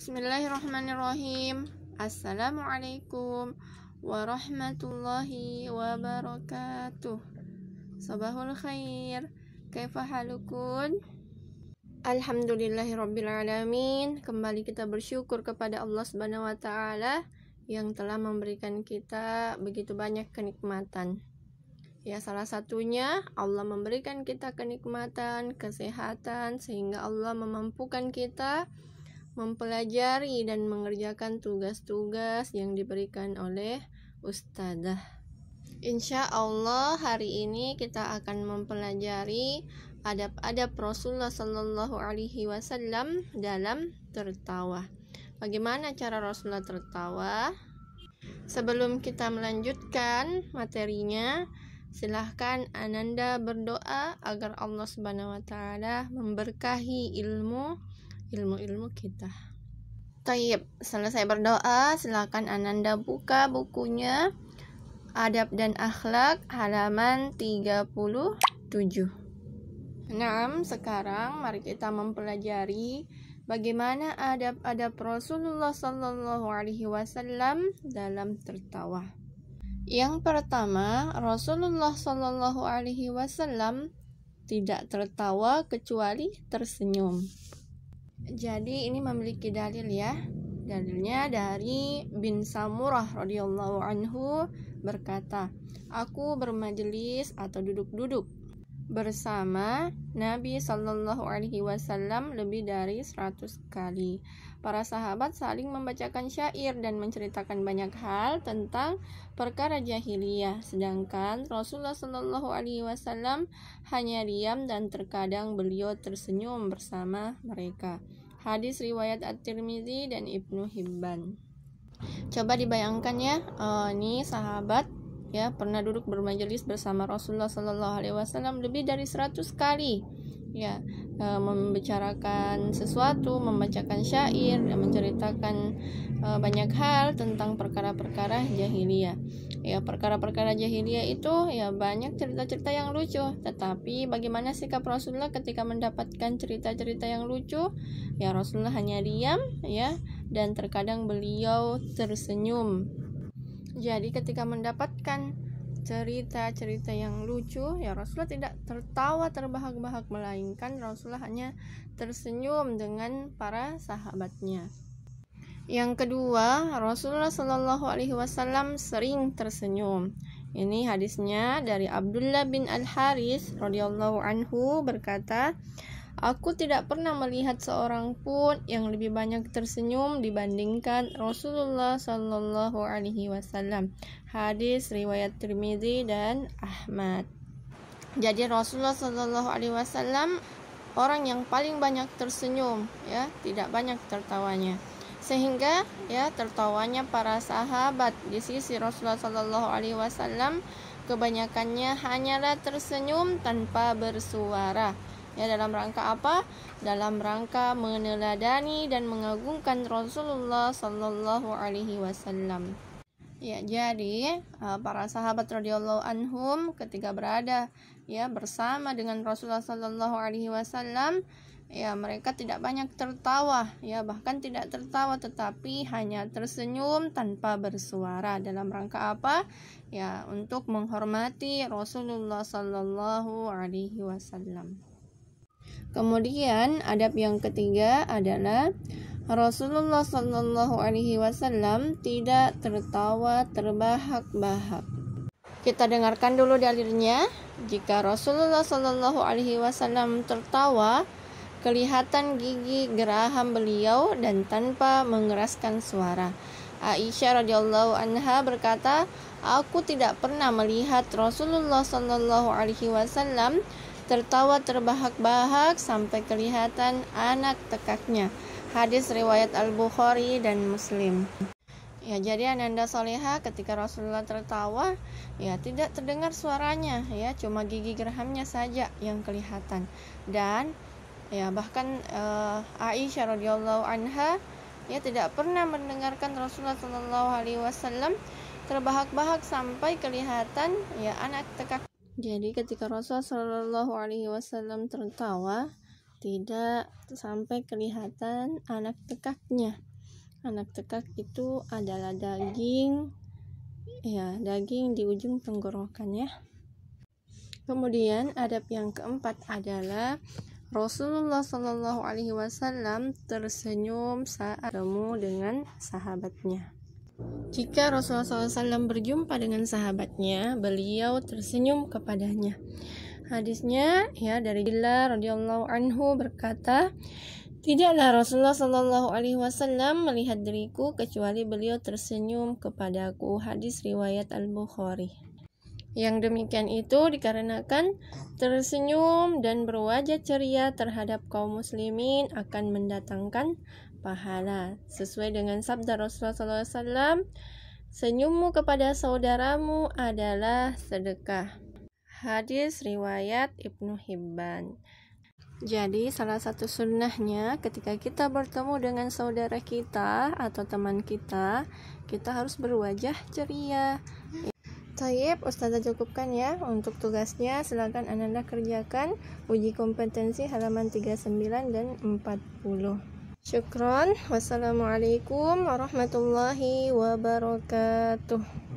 Bismillahirrahmanirrahim. Assalamualaikum warahmatullahi wabarakatuh. Sabahul khair. Kaifa halukun? Alhamdulillahirabbil alamin. Kembali kita bersyukur kepada Allah Subhanahu wa taala yang telah memberikan kita begitu banyak kenikmatan. Ya, salah satunya Allah memberikan kita kenikmatan, kesehatan, sehingga Allah memampukan kita mempelajari dan mengerjakan tugas-tugas yang diberikan oleh ustadzah. Insya Allah hari ini kita akan mempelajari adab-adab Rasulullah Sallallahu Alaihi Wasallam dalam tertawa. Bagaimana cara Rasulullah tertawa? Sebelum kita melanjutkan materinya, silahkan Ananda berdoa agar Allah Subhanahu Wa Taala memberkahi ilmu kita. Taib, selesai berdoa, silakan Ananda buka bukunya Adab dan Akhlak halaman 37. Nah, sekarang mari kita mempelajari bagaimana adab-adab Rasulullah Sallallahu Alaihi Wasallam dalam tertawa. Yang pertama, Rasulullah Sallallahu Alaihi Wasallam tidak tertawa kecuali tersenyum. Jadi ini memiliki dalil ya. Dalilnya dari bin Samurah radhiyallahu anhu berkata, aku bermajelis atau duduk-duduk bersama Nabi sallallahu alaihi wasallam lebih dari 100 kali. Para sahabat saling membacakan syair dan menceritakan banyak hal tentang perkara jahiliyah, sedangkan Rasulullah sallallahu alaihi wasallam hanya diam dan terkadang beliau tersenyum bersama mereka. Hadis riwayat At-Tirmidzi dan Ibnu Hibban. Coba dibayangkan ya, ini sahabat ya pernah duduk bermajelis bersama Rasulullah sallallahu alaihi wasallam lebih dari 100 kali. Ya, membicarakan sesuatu, membacakan syair, menceritakan banyak hal tentang perkara-perkara jahiliyah. Ya, perkara-perkara jahiliyah itu ya banyak cerita-cerita yang lucu, tetapi bagaimana sikap Rasulullah ketika mendapatkan cerita-cerita yang lucu? Ya, Rasulullah hanya diam ya, dan terkadang beliau tersenyum. Jadi ketika mendapatkan cerita-cerita yang lucu, ya Rasulullah tidak tertawa terbahak-bahak, melainkan Rasulullah hanya tersenyum dengan para sahabatnya. Yang kedua, Rasulullah Shallallahu Alaihi Wasallam sering tersenyum. Ini hadisnya dari Abdullah bin Al-Haris radhiyallahu anhu berkata, aku tidak pernah melihat seorang pun yang lebih banyak tersenyum dibandingkan Rasulullah Sallallahu Alaihi Wasallam. Hadis riwayat Tirmidzi dan Ahmad. Jadi Rasulullah Sallallahu Alaihi Wasallam orang yang paling banyak tersenyum, ya, tidak banyak tertawanya. Sehingga ya tertawanya para sahabat di sisi Rasulullah Sallallahu Alaihi Wasallam kebanyakannya hanyalah tersenyum tanpa bersuara. Ya, dalam rangka apa? Dalam rangka meneladani dan mengagungkan Rasulullah Sallallahu Alaihi Wasallam. Ya, jadi para sahabat radhiyallahu anhum ketika berada ya bersama dengan Rasulullah Sallallahu Alaihi Wasallam, ya mereka tidak banyak tertawa, ya bahkan tidak tertawa, tetapi hanya tersenyum tanpa bersuara. Dalam rangka apa? Ya, untuk menghormati Rasulullah Sallallahu Alaihi Wasallam. Kemudian adab yang ketiga adalah Rasulullah Sallallahu Alaihi Wasallam tidak tertawa terbahak-bahak. Kita dengarkan dulu dalilnya. Jika Rasulullah Sallallahu Alaihi Wasallam tertawa, kelihatan gigi geraham beliau dan tanpa mengeraskan suara. Aisyah radhiyallahu anha berkata, aku tidak pernah melihat Rasulullah Sallallahu Alaihi Wasallam tertawa terbahak-bahak sampai kelihatan anak tekaknya. Hadis riwayat Al-Bukhari dan Muslim. Ya, jadi Ananda soleha ketika Rasulullah tertawa, ya tidak terdengar suaranya, ya cuma gigi gerhamnya saja yang kelihatan. Dan ya bahkan Aisyah radhiyallahu anha ya tidak pernah mendengarkan Rasulullah sallallahu alaihi wasallam terbahak-bahak sampai kelihatan ya anak tekak. Jadi ketika Rasulullah sallallahu alaihi wasallam tertawa, tidak sampai kelihatan anak tekaknya. Anak tekak itu adalah daging, daging di ujung tenggorokan ya. Kemudian adab yang keempat adalah Rasulullah Shallallahu Alaihi Wasallam tersenyum saat bertemu dengan sahabatnya. Jika Rasulullah SAW berjumpa dengan sahabatnya, beliau tersenyum kepadanya. Hadisnya dari Bilal radhiyallahu anhu berkata, tidaklah Rasulullah Shallallahu Alaihi Wasallam melihat diriku kecuali beliau tersenyum kepadaku. Hadis riwayat Al-Bukhari. Yang demikian itu dikarenakan tersenyum dan berwajah ceria terhadap kaum muslimin akan mendatangkan pahala. Sesuai dengan sabda Rasulullah SAW, senyummu kepada saudaramu adalah sedekah. Hadis riwayat Ibnu Hibban. Jadi salah satu sunnahnya ketika kita bertemu dengan saudara kita atau teman kita harus berwajah ceria. Tayyib, Ustazah cukupkan ya untuk tugasnya. Silakan Ananda kerjakan uji kompetensi halaman 39 dan 40. Syukron. Wassalamualaikum warahmatullahi wabarakatuh.